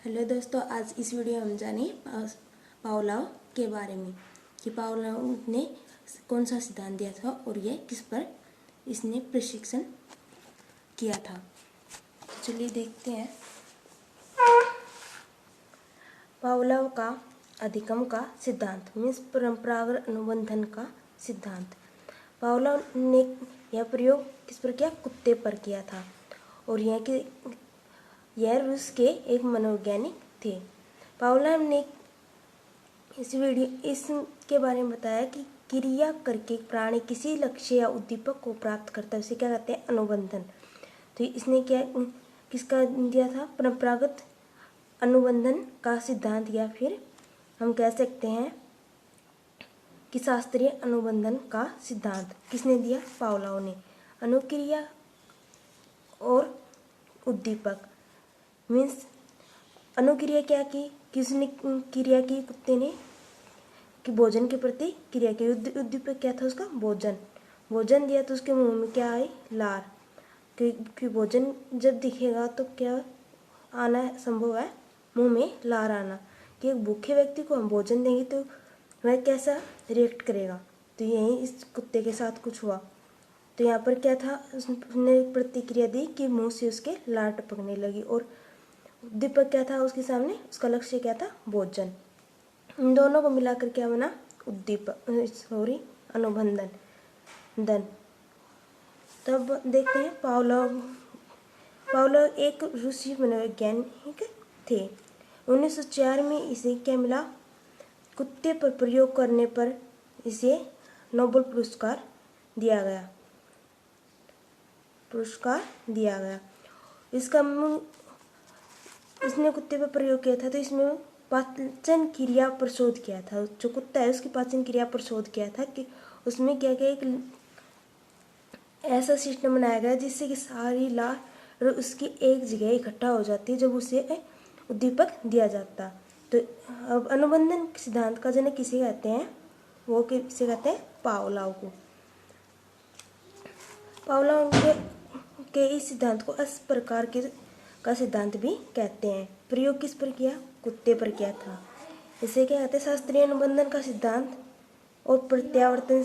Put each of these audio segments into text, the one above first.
Hello दोस्तों, आज इस वीडियो में हम जाने पावलोव के बारे में कि पावलोव ने कौन सा सिद्धांत दिया था और यह किस पर इसने प्रशिक्षण किया था। तो चलिए देखते हैं। पावलोव का अधिगम का सिद्धांत मीन्स परंपरागत अनुबंधन का सिद्धांत। पावलोव ने यह प्रयोग किस पर किया? कुत्ते पर किया था। और यह रूस के एक मनोवैज्ञानिक थे। पावलोव ने इसके बारे में बताया कि क्रिया करके प्राणी किसी लक्ष्य या उद्दीपक को प्राप्त करता है, उसे क्या कहते हैं? अनुबंधन। तो इसने किसका दिया था? परंपरागत अनुबंधन का सिद्धांत, या फिर हम कह सकते हैं कि शास्त्रीय अनुबंधन का सिद्धांत किसने दिया? पावलोव ने। अनुक्रिया और उद्दीपक मीन्स अनुक्रिया क्या की? किसने क्रिया की? कुत्ते ने। कि भोजन के प्रति क्रिया की। उद्दीपक क्या था उसका? भोजन। भोजन दिया तो उसके मुंह में क्या आई? लार। क्योंकि भोजन जब दिखेगा तो क्या आना संभव है? मुंह में लार आना। कि एक भूखे व्यक्ति को हम भोजन देंगे तो वह कैसा रिएक्ट करेगा? तो यही इस कुत्ते के साथ कुछ हुआ। तो यहाँ पर क्या था? उसने प्रतिक्रिया दी कि मुंह से उसके लार टपकने लगी। और उद्दीपक क्या था उसके सामने? उसका लक्ष्य क्या था? भोजन। इन दोनों को मिलाकर क्या बना? अनुबंधन। तब देखते हैं पावलोव एक रूसी मनोवैज्ञानिक थे। 1904 में इसे क्या मिला? कुत्ते पर प्रयोग करने पर इसे नोबेल पुरस्कार दिया गया। इसने कुत्ते पर प्रयोग किया था तो इसमें पाचन क्रिया पर शोध किया था। जो कुत्ता है उसकी पाचन क्रिया पर शोध किया था कि उसमें क्या क्या एक ऐसा सिस्टम बनाया गया जिससे कि सारी लार उसकी एक जगह इकट्ठा हो जाती है जब उसे उद्दीपक दिया जाता। तो अब अनुबंधन सिद्धांत का जनक किसे कहते हैं? वो किसे कहते हैं? पावलोव को। पावलोव के इस सिद्धांत को इस प्रकार का सिद्धांत भी कहते हैं। प्रयोग किस पर किया? कुत्ते पर किया था। इसे क्या कहते हैं? शास्त्रीय अनुबंधन का सिद्धांत। और प्रत्यावर्तन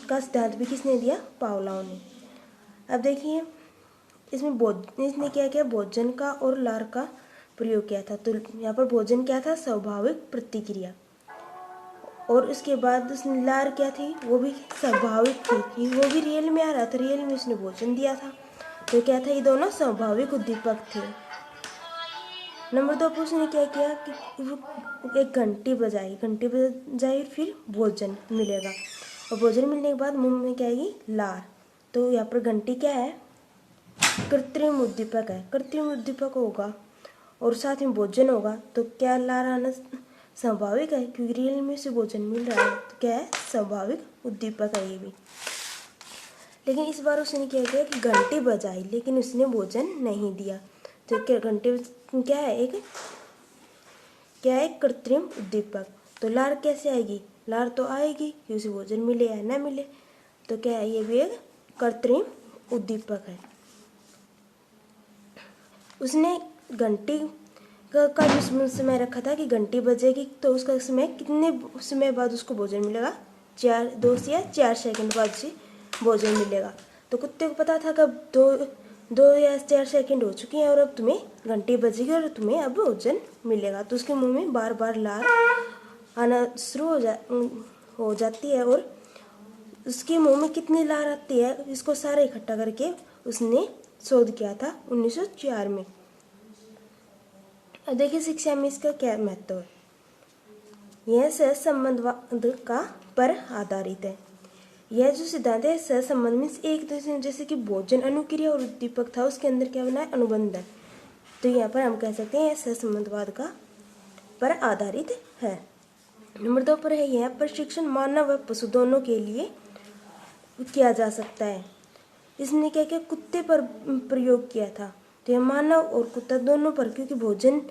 का सिद्धांत भी किसने दिया? पावलोव ने। अब देखिए इसने क्या किया? भोजन का और लार का प्रयोग किया था। तो यहाँ पर भोजन क्या था? स्वाभाविक प्रतिक्रिया। और उसके बाद उसने लार क्या थी? वो भी स्वाभाविक थी, वो भी रियल में आ रहा था। रियल में उसने भोजन दिया था तो क्या था? ये दोनों स्वाभाविक उद्दीपक थे। नंबर 2 पर उसने क्या किया कि वो एक घंटी बजाई फिर भोजन मिलेगा। और भोजन मिलने के बाद मुंह में क्या आएगी? लार। तो यहाँ पर घंटी क्या है? कृत्रिम उद्दीपक है। कृत्रिम उद्दीपक होगा और साथ में भोजन होगा तो क्या लार आना स्वाभाविक है? क्योंकि रियल में से भोजन मिल रहा है तो क्या है? स्वाभाविक उद्दीपक है ये भी। लेकिन इस बार उसने क्या किया कि घंटी बजाई लेकिन उसने भोजन नहीं दिया। तो क्या घंटे क्या है? कृत्रिम उद्दीपक। तो लार कैसे आएगी? लार तो आएगी कि उसे भोजन मिले या न मिले। तो क्या है? ये भी एक कृत्रिम उद्दीपक है। उसने घंटी का जो समय रखा था कि घंटी बजेगी तो उसका समय कितने समय बाद उसको भोजन मिलेगा? 2 से या 4 सेकंड बाद से भोजन मिलेगा। तो कुत्ते को पता था कब 2 या 4 सेकंड हो चुकी हैं और अब तुम्हें घंटी बजेगी और तुम्हें अब भोजन मिलेगा। तो उसके मुंह में बार बार लार आना शुरू हो जाती है। और उसके मुंह में कितनी लार आती है इसको सारा इकट्ठा करके उसने शोध किया था 1904 में। अब देखिए शिक्षा में इसका क्या महत्व है। यह सहसंबंधवाद का पर आधारित है। यह जो सिद्धांत है सहसंबंध मीन्स एक दूसरे जैसे कि भोजन अनुक्रिया और उद्दीपक था उसके अंदर क्या बना है? अनुबंधन। तो यहाँ पर हम कह सकते हैं यह सहसंबंधवाद का पर आधारित है। नंबर 2 पर है यह प्रशिक्षण मानव व पशु दोनों के लिए किया जा सकता है। इसने क्या किया? कुत्ते पर प्रयोग किया था। तो यह मानव और कुत्ता दोनों पर, क्योंकि भोजन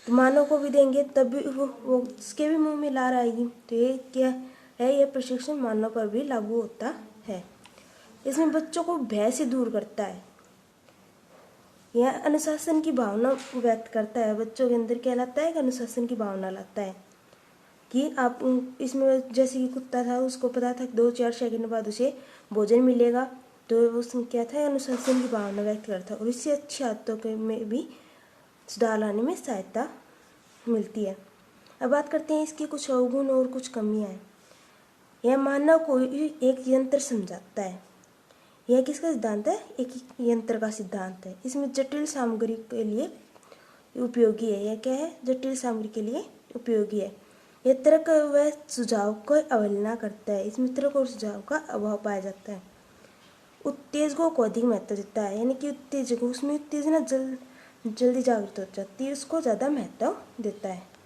मानव को भी देंगे तब भी वो उसके भी मुंह में लार आएगी। तो ये क्या है? यह प्रशिक्षण मानव पर भी लागू होता है। इसमें बच्चों को भय से दूर करता है। यह अनुशासन की भावना व्यक्त करता है। बच्चों के अंदर क्या लाता है कि अनुशासन की भावना लाता है कि आप इसमें जैसे कि कुत्ता था, उसको पता था कि 2-4 सेकंड बाद उसे भोजन मिलेगा, तो उसमें क्या था, अनुशासन की भावना व्यक्त करता है और इससे अच्छी आदतों के में भी सुधार लाने में सहायता मिलती है। अब बात करते हैं इसके कुछ अवगुण और कुछ कमियां हैं। यह मानव को एक यंत्र समझाता है। यह किसका सिद्धांत है? एक यंत्र का सिद्धांत है। इसमें जटिल सामग्री के लिए उपयोगी है। यह क्या है? जटिल सामग्री के लिए उपयोगी है। यह तर्क व सुझाव को अवहेलना करता है। इसमें तर्क और सुझाव का अभाव पाया जाता है। उत्तेजकों को अधिक महत्व देता है, यानी कि उत्तेजक, उसमें उत्तेजना जल्दी जागृत हो जाती है, उसको ज़्यादा महत्व देता है।